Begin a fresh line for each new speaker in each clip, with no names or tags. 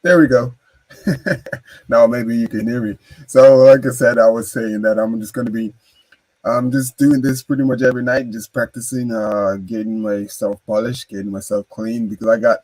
There we go. Now maybe you can hear me. So, like I said, I was saying that I'm just going to be just doing this pretty much every night, just practicing, getting myself polished, getting myself clean because I got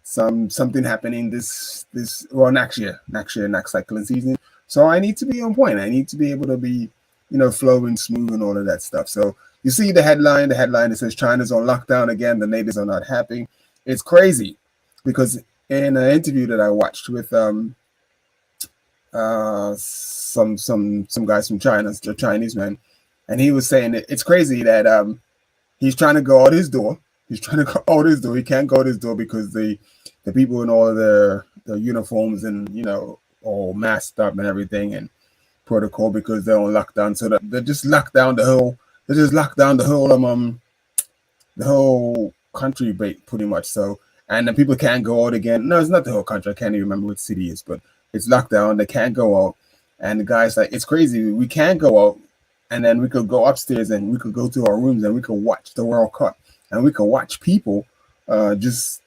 something happening this well next cycling season. So I need to be on point. I need to be able to be, flowing smooth and all of that stuff. So you see the headline that says China's on lockdown again. The natives are not happy. It's crazy because in an interview that I watched with some guys from China, a Chinese man, and he was saying that it's crazy that he's trying to go out his door. He's trying to go out his door. He can't go out his door because the people in all of their uniforms and all masked up and everything and protocol because they're on lockdown. So that they just locked down the whole. They just locked down the whole country pretty much. So and the people can't go out again. No, it's not the whole country. I can't even remember what city it is, but it's locked down. They can't go out. And the guy's like, it's crazy. We can't go out, and then we could go upstairs and we could go to our rooms and we could watch the World Cup and we could watch people just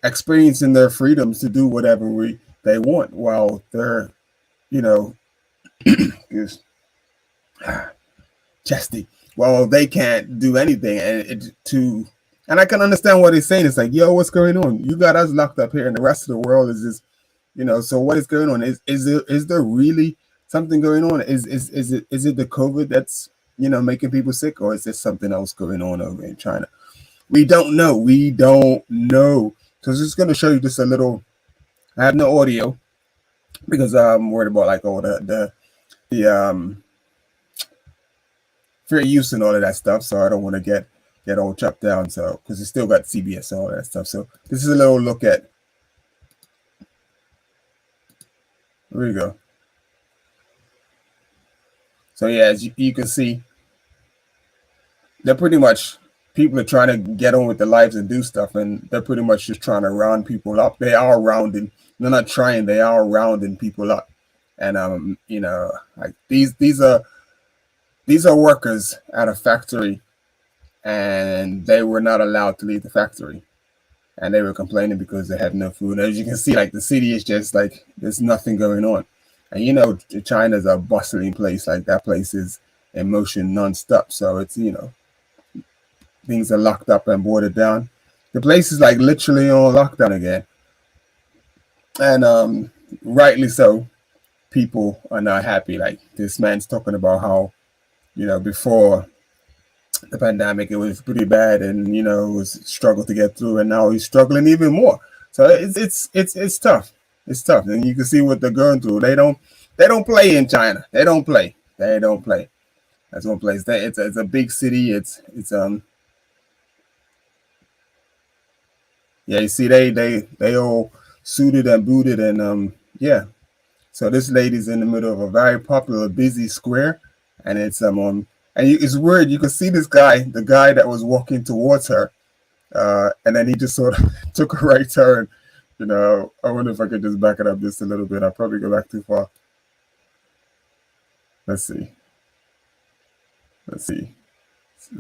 experiencing their freedoms to do whatever they want while they're you know is chesty. Well, they can't do anything, and I can understand what he's saying. It's like, yo, what's going on? You got us locked up here, and the rest of the world is just, So what is going on? Is there really something going on? Is it the COVID that's making people sick, or is there something else going on over in China? We don't know. We don't know. So I'm just going to show you just a little. I have no audio because I'm worried about like all the fair use and all of that stuff. So I don't want to get all chopped down. So because it's still got CBS and all that stuff. So this is a little look at. There we go. So yeah, as you can see, they're pretty much people are trying to get on with their lives and do stuff, and they're pretty much just trying to round people up. They are rounding. They're not trying. They are rounding people up, and like these are workers at a factory, and they were not allowed to leave the factory, and they were complaining because they had no food. As you can see, like the city is just like there's nothing going on, and China's a bustling place. Like that place is in motion nonstop. So it's things are locked up and boarded down. The place is like literally on lockdown again, and rightly so. People are not happy. Like this man's talking about how before the pandemic it was pretty bad, and it was a struggle to get through, and now he's struggling even more. So it's tough. It's tough, and you can see what they're going through. They don't play in China. They don't play. They don't play. That's one place. It's a big city. It's yeah. You see, they all suited and booted, and yeah. So this lady's in the middle of a very popular, busy square, and it's weird. You can see this guy, the guy that was walking towards her, and then he just sort of took a right turn. I wonder if I could just back it up just a little bit. I'll probably go back too far. Let's see. Let's see.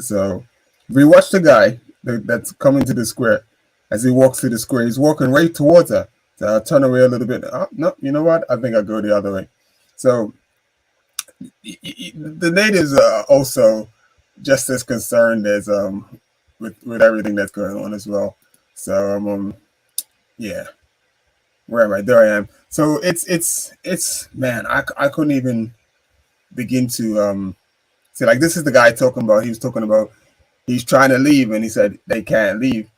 So we watch the guy that's coming to the square. As he walks through the square, he's walking right towards her. So I'll turn away a little bit. Oh, no, you know what? I think I'll go the other way. So the natives are also just as concerned as with everything that's going on as well. So yeah, where am I? There I am. So it's man, I couldn't even begin to see, like, this is the guy talking about. He was talking about he's trying to leave, and he said they can't leave,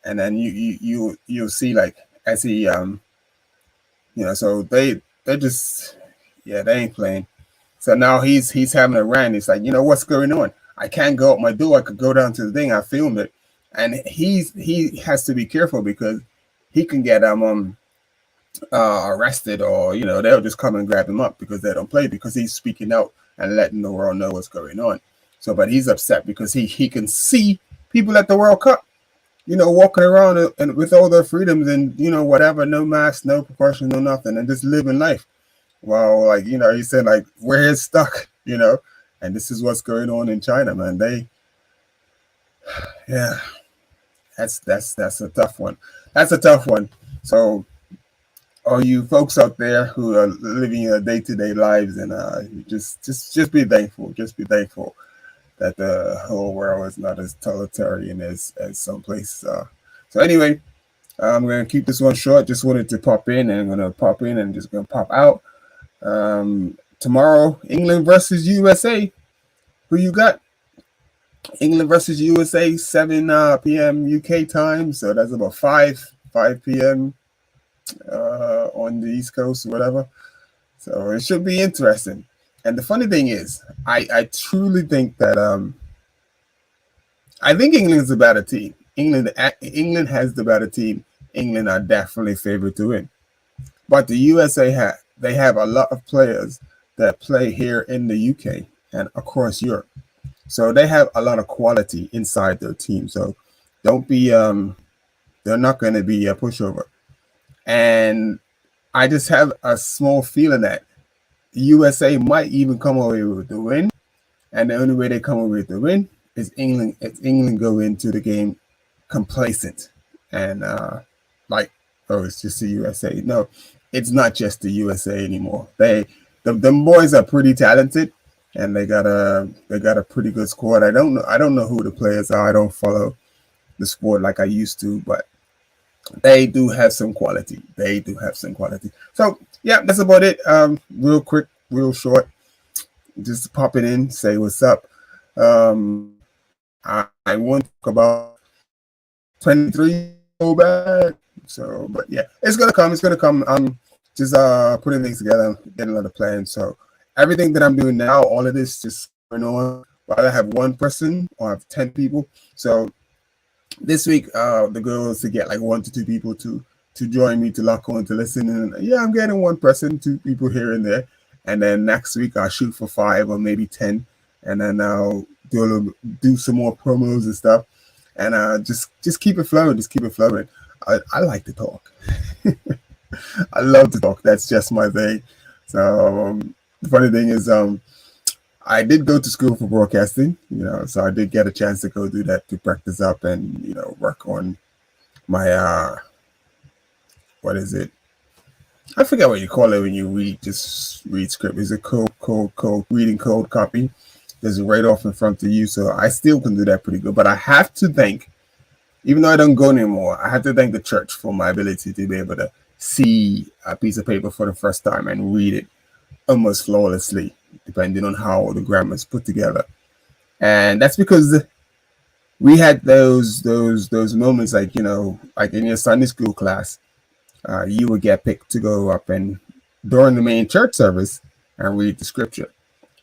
and then you'll see, like, as he so they just, yeah, they ain't playing. So now he's having a rant. He's like, what's going on? I can't go out my door. I could go down to the thing. I filmed it, and he has to be careful because he can get arrested, or they'll just come and grab him up because they don't play, because he's speaking out and letting the world know what's going on. So, but he's upset because he can see people at the World Cup, walking around and with all their freedoms and whatever, no mask, no precaution, no nothing, and just living life. Well, like he said, like, we're stuck, and this is what's going on in China, man. Yeah, That's a tough one. That's a tough one. So all you folks out there who are living your day-to-day lives, and just be thankful. Just be thankful that the whole world is not as totalitarian as some places are. So anyway, I'm gonna keep this one short. Just wanted to pop in, and I'm gonna pop in and just gonna pop out. Tomorrow, England versus USA. Who you got? England versus USA, 7 p.m. UK time. So that's about 5 p.m. On the East Coast or whatever. So it should be interesting. And the funny thing is, I truly think that I think England's a better team. England has the better team. England are definitely favored to win. But the USA have a lot of players that play here in the UK and across Europe. So they have a lot of quality inside their team. So don't be they're not going to be a pushover. And I just have a small feeling that USA might even come away with the win. And the only way they come away with the win is England. It's England go into the game complacent and like, oh, it's just the USA. No, it's not just the USA anymore. The boys are pretty talented, and they got a pretty good squad. I don't know who the players are. I don't follow the sport like I used to, but they do have some quality. They do have some quality. So yeah, that's about it. Real quick, real short. Just popping in, say what's up. I want to talk about 23 so bad. So, but yeah, it's gonna come. It's gonna come. I'm just putting things together, getting a lot of plans. So everything that I'm doing now, all of this just going on. Whether I have one person or I have 10 people. So this week, the goal is to get like 1 to 2 people to join me, to lock on, to listen. And yeah, I'm getting 1 person, 2 people here and there. And then next week I'll shoot for 5 or maybe 10, and then I'll do some more promos and stuff, and just keep it flowing. Just keep it flowing. I like to talk. I love to talk. That's just my thing. So the funny thing is, I did go to school for broadcasting, so I did get a chance to go do that, to practice up and work on my what is it? I forget what you call it when you read script. Is it code reading code copy? There's a right off in front of you, so I still can do that pretty good. But I have to thank, even though I don't go anymore, I have to thank the church for my ability to be able to see a piece of paper for the first time and read it almost flawlessly, depending on how the grammar is put together. And that's because we had those moments, like like in your Sunday school class. You would get picked to go up and during the main church service and read the scripture.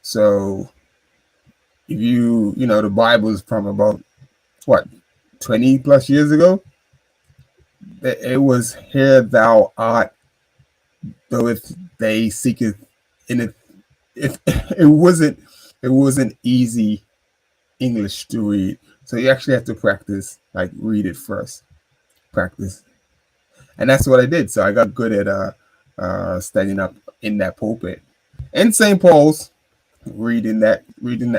So if the Bible is from about 20 plus years ago, it was here thou art, though if they seeketh in it. It wasn't easy English to read. So you actually have to practice, like read it first. Practice. And that's what I did. So I got good at standing up in that pulpit in St. Paul's, reading that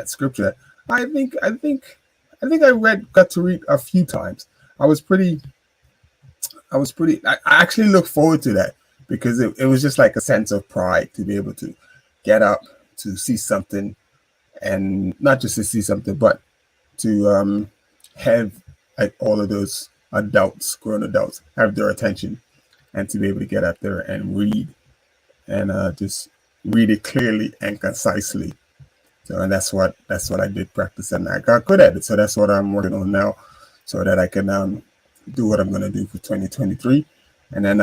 scripture. I think I got to read a few times. I actually look forward to that, because it was just like a sense of pride to be able to get up, to see something, and not just to see something, but to have like all of those grown adults have their attention, and to be able to get up there and read, and just read it clearly and concisely. So, and that's what I did practice, and I got good at it. So that's what I'm working on now, so that I can do what I'm going to do for 2023. And then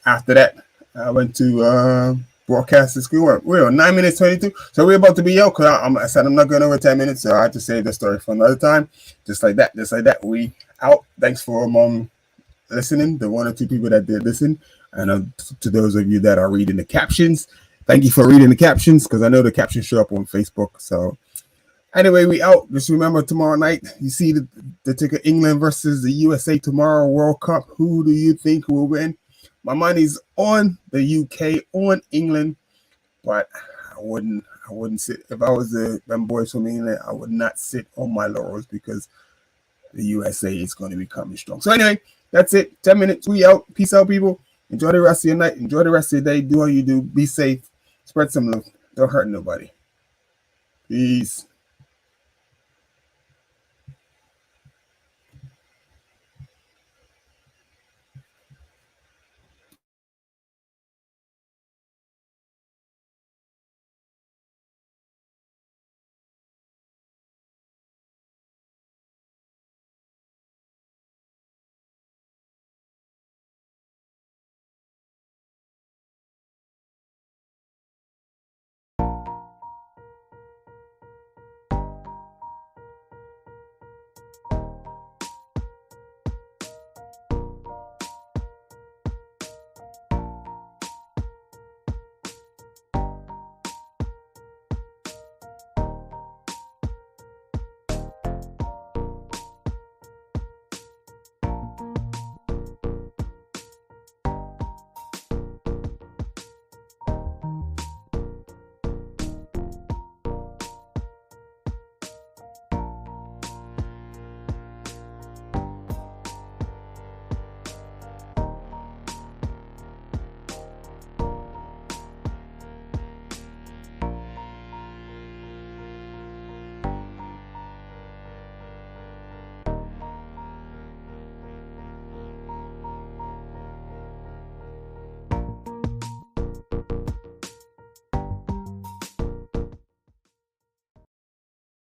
after that, I went to broadcasting school. We're on 9 minutes 22, so we're about to be out. Cause I said I'm not going over 10 minutes, so I had to save the story for another time. Just like that, we out. Thanks for listening, the 1 or 2 people that did listen, and to those of you that are reading the captions, thank you for reading the captions, because I know the captions show up on Facebook. So anyway, we out. Just remember, tomorrow night, you see the ticket, England versus the USA tomorrow, World Cup. Who do you think will win? My money's on the UK, on England, but I wouldn't sit. If I was them boys from England, I would not sit on my laurels, because the USA is going to be coming strong. So anyway, that's it. 10 minutes. We out. Peace out, people. Enjoy the rest of your night. Enjoy the rest of your day. Do what you do. Be safe. Spread some love. Don't hurt nobody. Peace.